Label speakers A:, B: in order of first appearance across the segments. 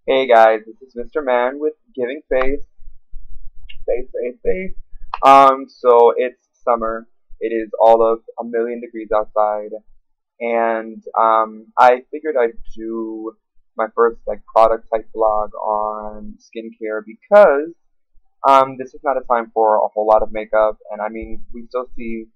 A: Hey guys, this is Mr. Man with Giving Face. So it's summer. It is all of 1,000,000 degrees outside, and I figured I'd do my first like product type vlog on skincare because this is not a time for a whole lot of makeup, and I mean we still see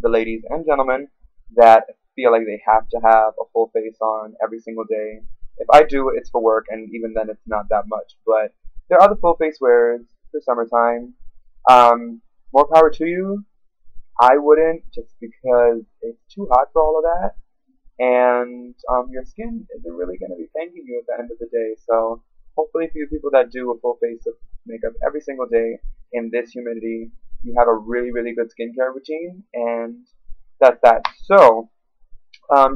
A: the ladies and gentlemen that feel like they have to have a full face on every single day. If I do, it's for work, and even then, it's not that much. But there are the full face wears for summertime. Um, More power to you. I wouldn't, just because it's too hot for all of that, and your skin isn't really going to be thanking you at the end of the day. So hopefully, for you people that do a full face of makeup every single day in this humidity, you have a really, really good skincare routine, and that's that. So,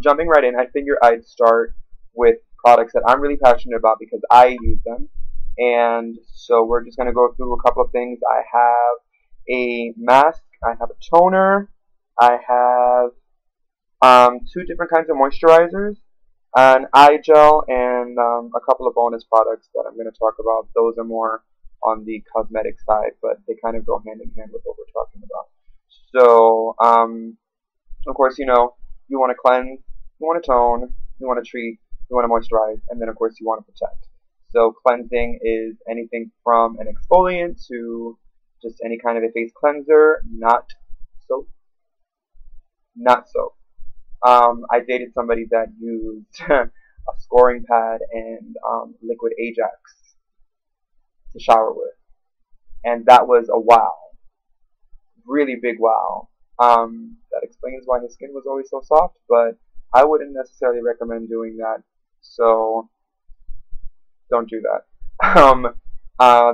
A: jumping right in, I figure I'd start with products that I'm really passionate about because I use them. And so we're just going to go through a couple of things. I have a mask, I have a toner, I have two different kinds of moisturizers, an eye gel, and a couple of bonus products that I'm going to talk about. Those are more on the cosmetic side, but they kind of go hand in hand with what we're talking about. So, of course, you want to cleanse, you want to tone, you want to treat, you want to moisturize, and then, of course, you want to protect. So, cleansing is anything from an exfoliant to just any kind of a face cleanser, not soap. Not soap. I dated somebody that used a scoring pad and liquid Ajax to shower with, and that was a wow, really big wow. That explains why his skin was always so soft, but I wouldn't necessarily recommend doing that. So don't do that. Um, uh,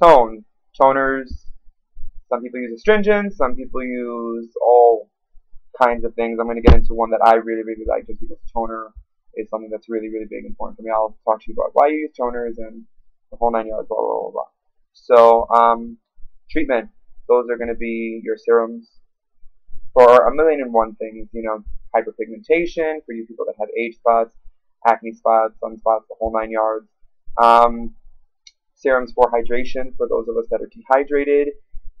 A: toners. Some people use astringents. Some people use all kinds of things. I'm going to get into one that I really, really like just because toner is something that's really, really big and important for me. I'll talk to you about why you use toners and the whole 9 yards, blah, blah, blah, blah. So, treatment. Those are going to be your serums for 1,000,001 things. Hyperpigmentation for you people that have age spots, acne spots, sunspots, the whole 9 yards. Um, Serums for hydration for those of us that are dehydrated.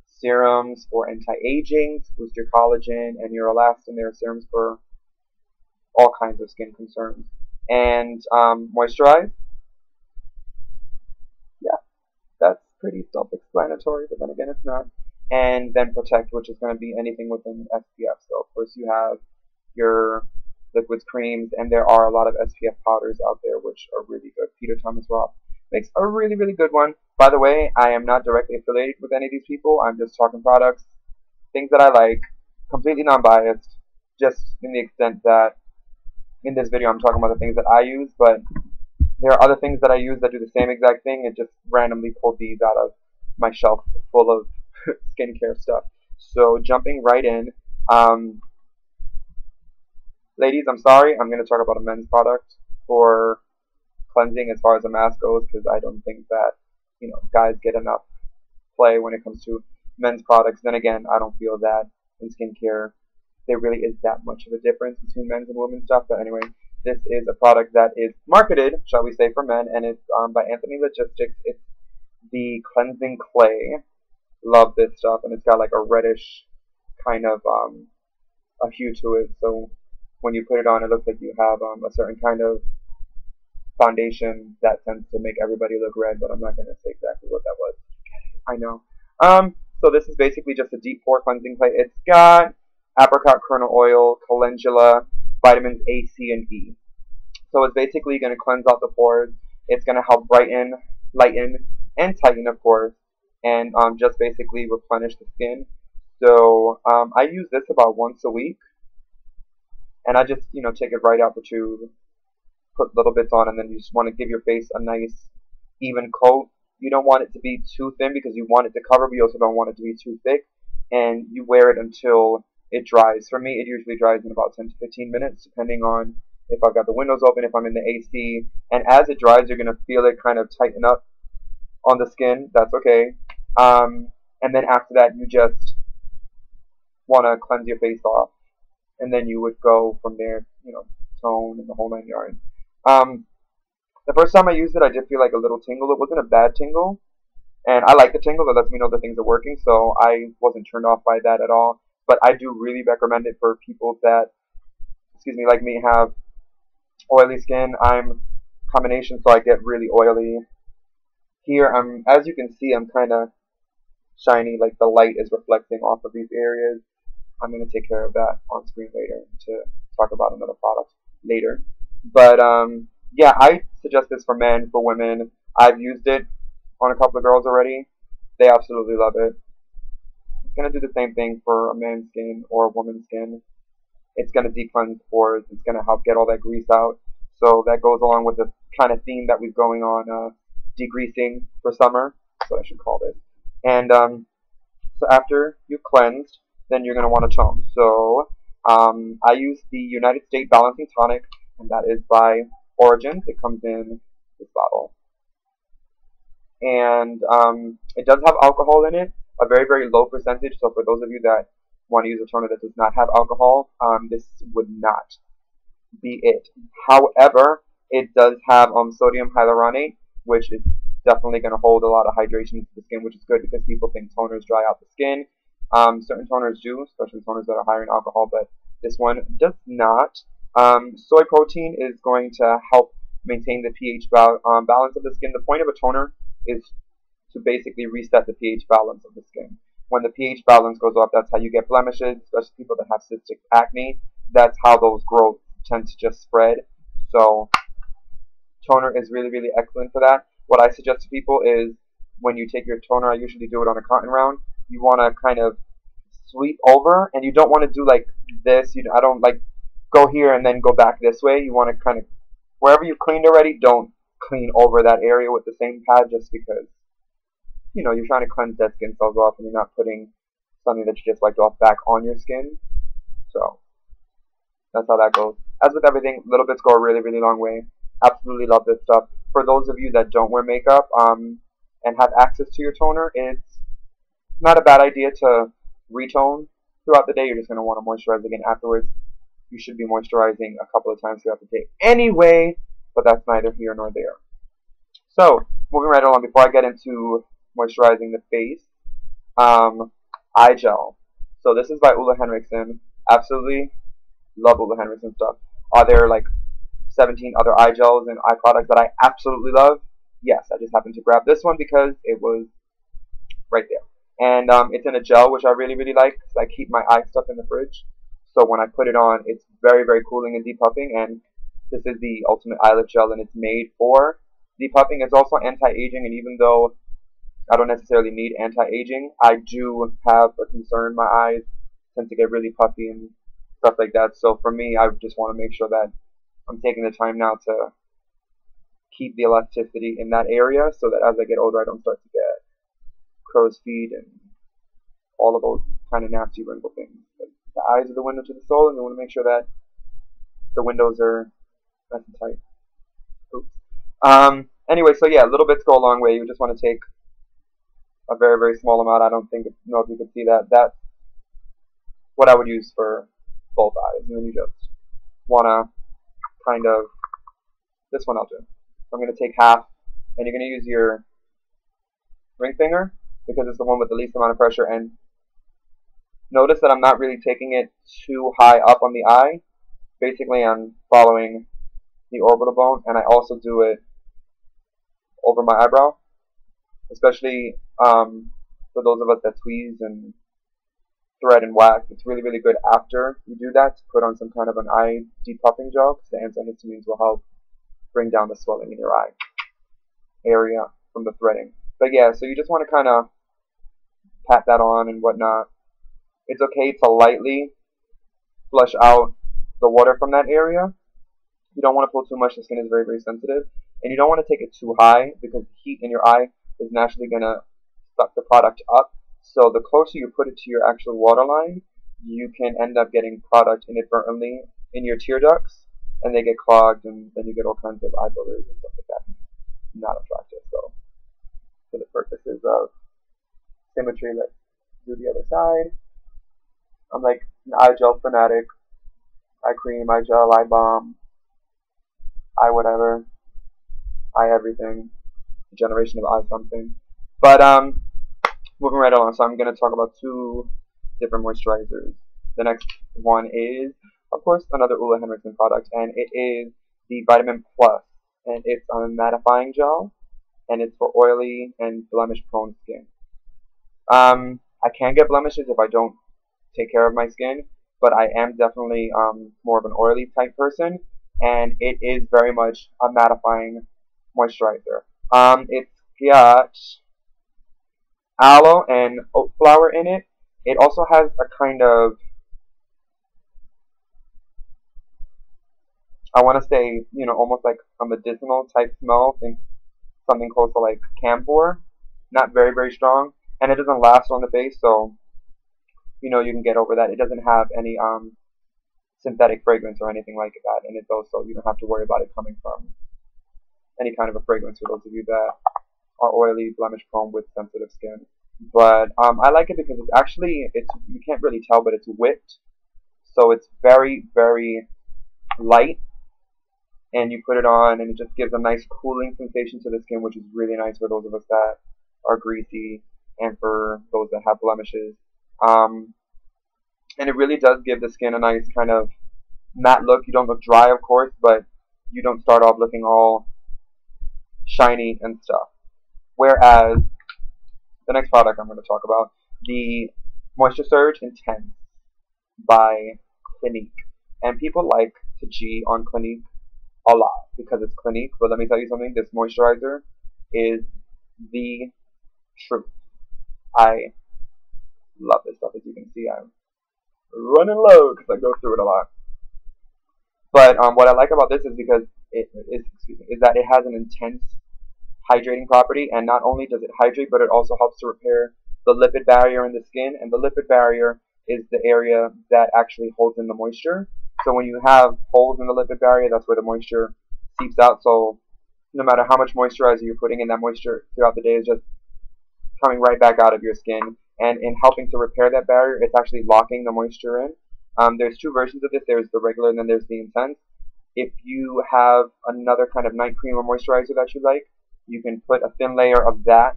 A: Serums for anti-aging to boost your collagen and your elastin. There are serums for all kinds of skin concerns. And moisturize. Yeah, that's pretty self-explanatory, but then again, it's not. And then protect, which is going to be anything within SPF. So, of course, you have your liquids, creams, and there are a lot of SPF powders out there which are really good. Peter Thomas Roth makes a really, really good one. By the way, I am not directly affiliated with any of these people. I'm just talking products, things that I like, completely non-biased, just in the extent that in this video I'm talking about the things that I use, but there are other things that I use that do the same exact thing, and just randomly pulled these out of my shelf full of skincare stuff. So jumping right in, ladies, I'm sorry, I'm going to talk about a men's product for cleansing as far as a mask goes, because I don't think that guys get enough play when it comes to men's products. Then again, I don't feel that in skincare there really is that much of a difference between men's and women's stuff. But anyway, this is a product that is marketed, shall we say, for men, and it's by Anthony Logistics. It's the Cleansing Clay. Love this stuff, and it's got like a reddish kind of a hue to it. So when you put it on, it looks like you have a certain kind of foundation that tends to make everybody look red, but I'm not going to say exactly what that was. I know. So this is basically just a deep pore cleansing clay. It's got apricot kernel oil, calendula, vitamins A, C, and E. So it's basically going to cleanse out the pores. It's going to help brighten, lighten, and tighten, of course, and just basically replenish the skin. So I use this about once a week, and I just take it right out the tube, put little bits on, and then you just want to give your face a nice even coat. You don't want it to be too thin because you want it to cover, but you also don't want it to be too thick. And you wear it until it dries. For me, it usually dries in about 10 to 15 minutes, depending on if I've got the windows open, if I'm in the AC. And as it dries, you're going to feel it kind of tighten up on the skin. That's okay. And then after that, you just want to cleanse your face off. And then you would go from there, tone and the whole 9 yards. The first time I used it, I did feel like a little tingle. It wasn't a bad tingle, and I like the tingle. That lets me know that things are working, so I wasn't turned off by that at all. But I do really recommend it for people that, excuse me, like me, have oily skin. I'm combination, so I get really oily. Here, as you can see, I'm kind of shiny, like the light is reflecting off of these areas. I'm going to take care of that on screen later to talk about another product later. But yeah, I suggest this for men, for women. I've used it on a couple of girls already. They absolutely love it. It's going to do the same thing for a man's skin or a woman's skin. It's going to de-cleanse pores. It's going to help get all that grease out. So that goes along with the kind of theme that we've going on, degreasing for summer. That's what I should call this. And so after you've cleansed, then you're going to want to tone. So I use the United States Balancing Tonic, and that is by Origins. It comes in this bottle. And it does have alcohol in it, a very, very low percentage. So for those of you that want to use a toner that does not have alcohol, this would not be it. However, it does have sodium hyaluronate, which is definitely going to hold a lot of hydration to the skin, which is good because people think toners dry out the skin. Certain toners do, especially toners that are higher in alcohol, but this one does not. Soy protein is going to help maintain the pH balance of the skin. The point of a toner is to basically reset the pH balance of the skin. When the pH balance goes up, that's how you get blemishes, especially people that have cystic acne. That's how those growths tend to just spread. So toner is really, really excellent for that. What I suggest to people is when you take your toner, I usually do it on a cotton round, you want to kind of sweep over, and you don't want to do like this. I don't like go here and then go back this way. You want to kind of, wherever you cleaned already, don't clean over that area with the same pad, just because, you're trying to cleanse dead skin cells off and you're not putting something that you just wiped off back on your skin. So that's how that goes. As with everything, little bits go a really, really long way. Absolutely love this stuff. For those of you that don't wear makeup and have access to your toner, it's not a bad idea to retone throughout the day. You're just going to want to moisturize again afterwards. You should be moisturizing a couple of times throughout the day anyway, but that's neither here nor there. So, moving right along, before I get into moisturizing the face, eye gel. So this is by Ole Henriksen. Absolutely love Ole Henriksen stuff. Are there like 17 other eye gels and eye products that I absolutely love? Yes, I just happened to grab this one because it was right there. And it's in a gel, which I really, really like because I keep my eye stuff in the fridge. So when I put it on, it's very, very cooling and depuffing. And this is the Ultimate Eye Lift Gel, and it's made for depuffing. It's also anti-aging, and even though I don't necessarily need anti-aging, I do have a concern. My eyes tend to get really puffy and stuff like that. So for me, I just want to make sure that I'm taking the time now to keep the elasticity in that area so that as I get older, I don't start to get crow's feet and all of those kind of nasty wrinkle things. But the eyes are the window to the soul, and you want to make sure that the windows are nice and tight. Oops. Anyway, so yeah, little bits go a long way. You just want to take a very, very small amount. I don't know if you can see that. That's what I would use for both eyes. And then you just want to kind of, this one I'll do. I'm going to take half, and you're going to use your ring finger because it's the one with the least amount of pressure. And notice that I'm not really taking it too high up on the eye. Basically, I'm following the orbital bone, and I also do it over my eyebrow, especially for those of us that tweeze and thread and wax. It's really, really good after you do that to put on some kind of an eye depuffing gel because the antihistamines will help bring down the swelling in your eye area from the threading. But yeah, so you just want to kind of pat that on and whatnot. It's okay to lightly flush out the water from that area. You don't want to pull too much. The skin is very, very sensitive. And you don't want to take it too high because the heat in your eye is naturally going to suck the product up. So the closer you put it to your actual waterline, you can end up getting product inadvertently in your tear ducts, and they get clogged, and then you get all kinds of eye boogers and stuff like that. Not attractive. So for the purposes of symmetry, let's do the other side. I'm like an eye gel fanatic. Eye cream, eye gel, eye balm, eye whatever. eye everything, generation of eye something. But moving right along, so I'm going to talk about two different moisturizers. The next one is, of course, another Ole Henriksen product, and it is the Vitamin Plus, and it's a mattifying gel, and it's for oily and blemish-prone skin. I can get blemishes if I don't take care of my skin, but I am definitely more of an oily type person, and it is very much a mattifying moisturizer. It's got aloe and oat flower in it. It also has a kind of, I want to say, you know, almost like a medicinal type smell. Think something close to like camphor. Not very, very strong. And it doesn't last on the face, so, you know, you can get over that. It doesn't have any synthetic fragrance or anything like that in it, though, so you don't have to worry about it coming from any kind of a fragrance for those of you that are oily, blemish prone with sensitive skin. But I like it because it's actually, you can't really tell, but it's whipped. So it's very, very light. And you put it on and it just gives a nice cooling sensation to the skin, which is really nice for those of us that are greasy and for those that have blemishes. And it really does give the skin a nice kind of matte look. You don't look dry, of course, but you don't start off looking all shiny and stuff. Whereas the next product I'm going to talk about, the Moisture Surge Intense by Clinique. And people like to G on Clinique a lot because it's Clinique, but let me tell you something, this moisturizer is the truth. I love this stuff. As you can see, I'm running low because I go through it a lot. But what I like about this is because is that it has an intense hydrating property, and not only does it hydrate, but it also helps to repair the lipid barrier in the skin, and the lipid barrier is the area that actually holds in the moisture. So when you have holes in the lipid barrier, that's where the moisture seeps out. So no matter how much moisturizer you're putting in, that moisture throughout the day is just coming right back out of your skin. And in helping to repair that barrier, it's actually locking the moisture in. There's two versions of this. There's the regular and then there's the intense. If you have another kind of night cream or moisturizer that you like, you can put a thin layer of that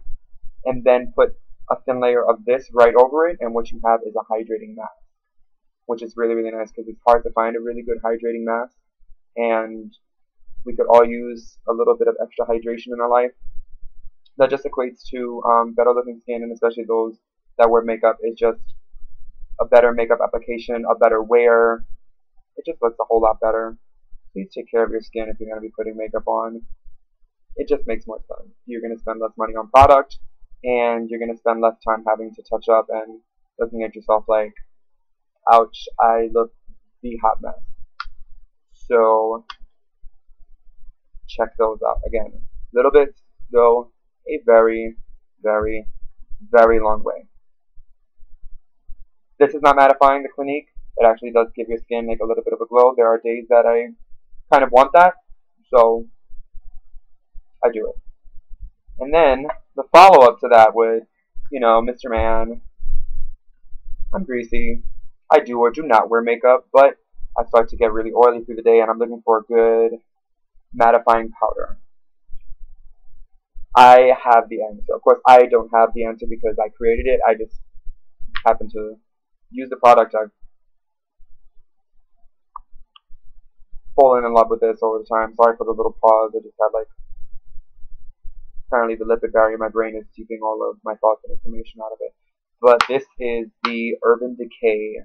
A: and then put a thin layer of this right over it, and what you have is a hydrating mask, which is really, really nice because it's hard to find a really good hydrating mask, and we could all use a little bit of extra hydration in our life. That just equates to better looking skin, and especially those that wear makeup, is just a better makeup application, a better wear. It just looks a whole lot better. Please take care of your skin if you're going to be putting makeup on. It just makes more sense. You're going to spend less money on product, and you're going to spend less time having to touch up and looking at yourself like, ouch, I look the hot mess. So check those out. Again, little bits go a very, very, very long way. This is not mattifying, the Clinique. It actually does give your skin like a little bit of a glow. There are days that I kind of want that, so I do it. And then the follow-up to that would, you know, Mr. Man, I'm greasy. I do or do not wear makeup, but I start to get really oily through the day and I'm looking for a good mattifying powder. I have the answer. Of course, I don't have the answer because I created it. I just happen to use the product. I've fallen in love with this over the time. Sorry for the little pause. I just had like, apparently the lipid barrier in my brain is keeping all of my thoughts and information out of it. But this is the Urban Decay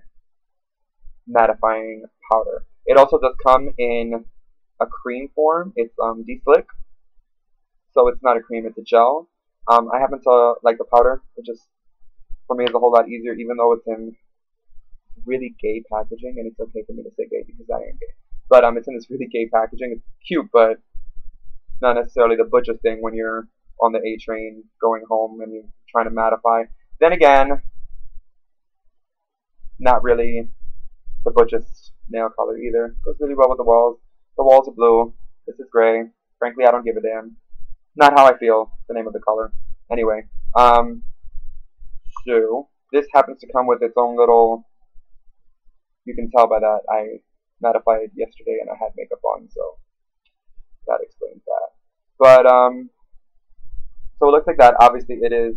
A: mattifying powder. It also does come in a cream form. It's de-slick, so it's not a cream, it's a gel. I happen to like the powder. It just, for me, is a whole lot easier, even though it's in really gay packaging, and it's okay for me to say gay because I am gay. But it's in this really gay packaging. It's cute, but not necessarily the butcher thing when you're on the A train going home and you're trying to mattify. Then again, not really the butcher's nail color either. Goes really well with the walls. The walls are blue. This is gray. Frankly, I don't give a damn. Not how I feel. The name of the color. Anyway, so this happens to come with its own little. You can tell by that I mattified yesterday and I had makeup on, so that explains that. But so it looks like that. Obviously, it is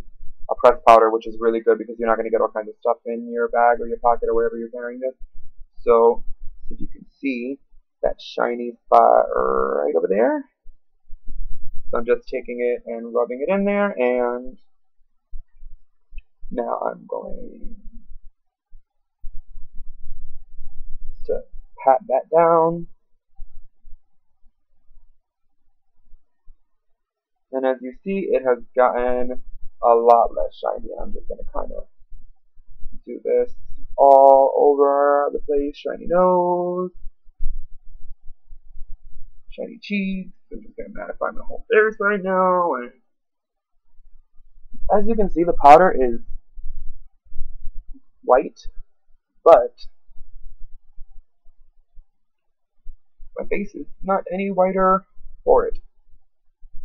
A: a pressed powder, which is really good because you're not going to get all kinds of stuff in your bag or your pocket or wherever you're carrying this. So if you can see that shiny spot right over there. So I'm just taking it and rubbing it in there, and now I'm going to pat that down. And as you see, it has gotten a lot less shiny. I'm just going to kind of do this all over the place. Shiny nose, shiny cheeks. I'm just going to mattify my whole face right now. And as you can see, the powder is white, but my face is not any whiter for it.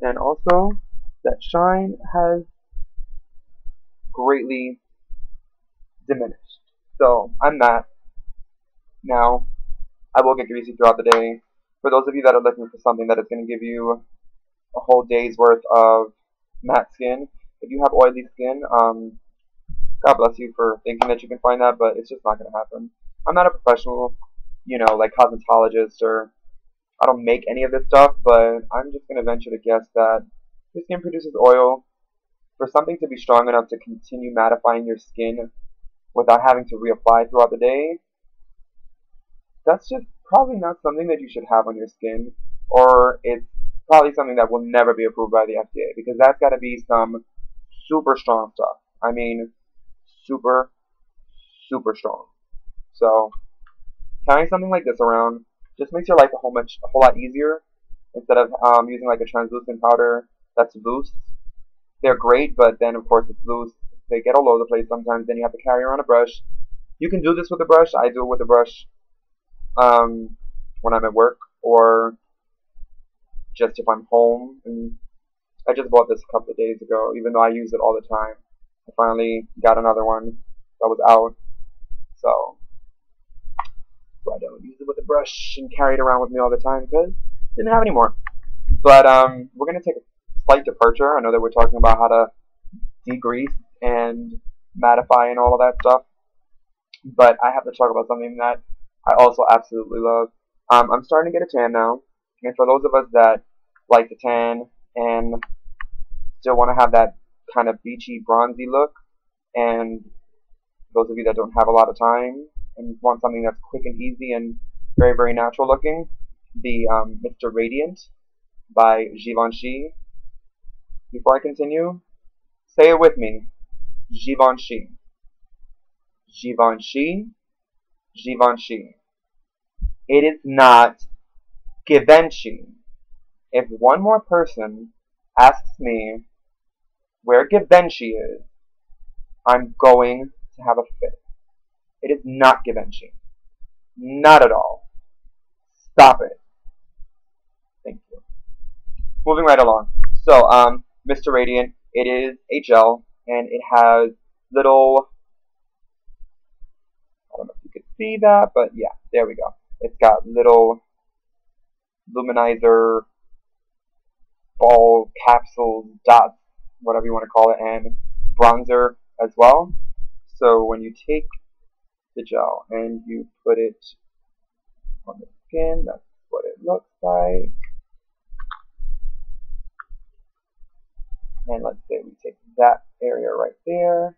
A: And also, that shine has greatly diminished. So, I'm matte. Now, I will get greasy throughout the day. For those of you that are looking for something that is going to give you a whole day's worth of matte skin, if you have oily skin, God bless you for thinking that you can find that, but it's just not going to happen. I'm not a professional, like cosmetologist, or I don't make any of this stuff, but I'm just going to venture to guess that your skin produces oil. For something to be strong enough to continue mattifying your skin without having to reapply throughout the day, that's just probably not something that you should have on your skin, or it's probably something that will never be approved by the FDA, because that's got to be some super strong stuff. I mean, super, super strong. So, carrying something like this around just makes your life a whole lot easier, instead of using like a translucent powder that's loose. They're great, but then of course it's loose. They get all over the place sometimes. Then you have to carry around a brush. You can do this with a brush. I do it with a brush when I'm at work, or just if I'm home. And I just bought this a couple of days ago, even though I use it all the time. I finally got another one that was out, so I don't use it with a brush and carry it around with me all the time because I didn't have any more. But we're going to take a slight departure. I know that we're talking about how to degrease and mattify and all of that stuff, but I have to talk about something that I also absolutely love. I'm starting to get a tan now, and for those of us that like to tan and still want to have that kind of beachy, bronzy look, and those of you that don't have a lot of time and want something that's quick and easy and very, very natural looking, the Mr. Radiant by Givenchy. Before I continue, say it with me. Givenchy. Givenchy. Givenchy. It is not Givenchy. If one more person asks me where Givenchy is, I'm going to have a fit. It is not Givenchy. Not at all. Stop it. Thank you. Moving right along. So, Mr. Radiant, it is a gel, and it has little, I don't know if you can see that, but yeah, there we go. It's got little luminizer, ball, capsules, dots, whatever you want to call it, and bronzer as well. So when you take the gel and you put it on the skin, that's what it looks like. And let's say we take that area right there,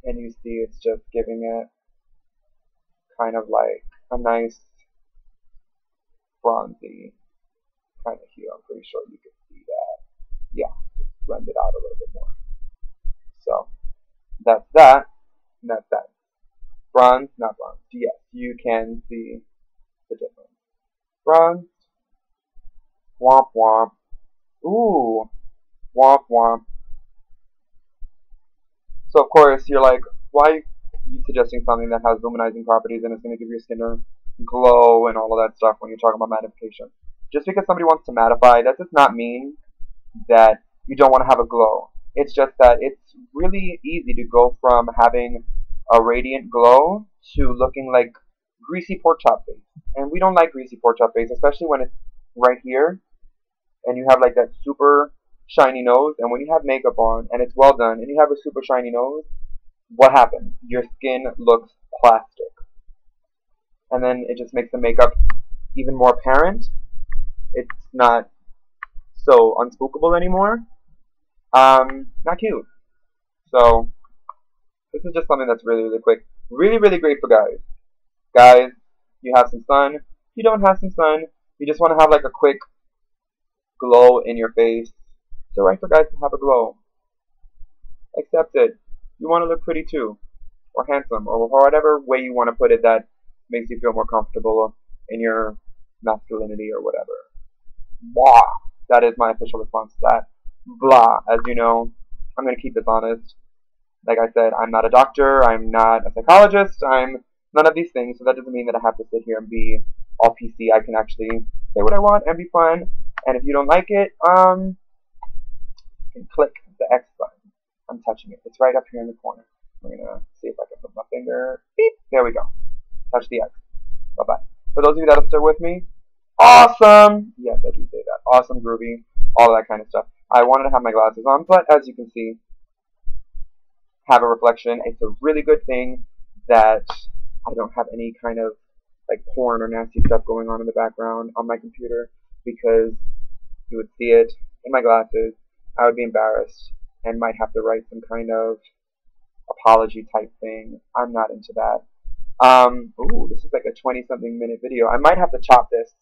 A: and you see it's just giving it kind of like a nice bronzy kind of hue. I'm pretty sure you can see that. Yeah, just blend it out a little bit more. So that's that, and that's that. Bronze, not bronze. Yes, you can see the difference. Bronze, womp womp. Ooh, womp womp. So of course you're like, why are you suggesting something that has luminizing properties and it's going to give your skin a glow and all of that stuff when you're talking about mattification? Just because somebody wants to mattify, that does not mean that you don't want to have a glow. It's just that it's really easy to go from having a radiant glow to looking like greasy pork chop face. And we don't like greasy pork chop face, especially when it's right here. and you have like that super shiny nose, and when you have makeup on and it's well done and you have a super shiny nose, what happens? Your skin looks plastic. And then it just makes the makeup even more apparent. It's not so unspookable anymore. Not cute. So this is just something that's really, really quick. Really, really great for guys. Guys, you have some sun. You don't have some sun. You just want to have like a quick glow in your face. It's alright for guys to have a glow. Accept it. You want to look pretty too. Or handsome. Or whatever way you want to put it that makes you feel more comfortable in your masculinity or whatever. Blah. That is my official response to that. Blah. As you know, I'm going to keep this honest. Like I said, I'm not a doctor. I'm not a psychologist. I'm none of these things. So that doesn't mean that I have to sit here and be all PC. I can actually say what I want and be fun. And if you don't like it, you can click the X button. I'm touching it. It's right up here in the corner. I'm going to see if I can put my finger. Beep. There we go. Touch the X. Bye-bye. For those of you that are still with me, awesome! Yes, I do say that. Awesome, groovy, all that kind of stuff. I wanted to have my glasses on, but as you can see, have a reflection. It's a really good thing that I don't have any kind of like porn or nasty stuff going on in the background on my computer, because you would see it in my glasses. I would be embarrassed and might have to write some kind of apology type thing. I'm not into that. Ooh, this is like a 20-something minute video. I might have to chop this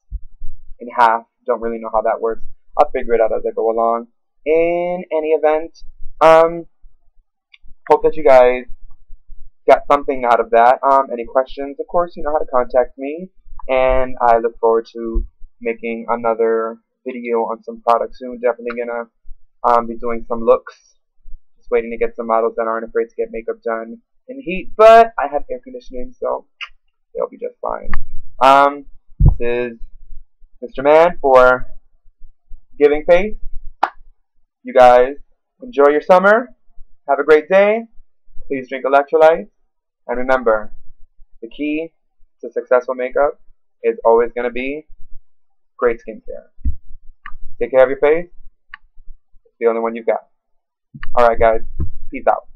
A: in half. Don't really know how that works. I'll figure it out as I go along. In any event, hope that you guys got something out of that. Any questions, of course, you know how to contact me. And I look forward to making another video on some products soon. Definitely gonna be doing some looks. Just waiting to get some models that aren't afraid to get makeup done in the heat, but I have air conditioning, so they'll be just fine. This is Mr. Man for Giving Face. You guys enjoy your summer. Have a great day. Please drink electrolytes. And remember, the key to successful makeup is always going to be great skincare. Take care of your face. It's the only one you've got. Alright guys, peace out.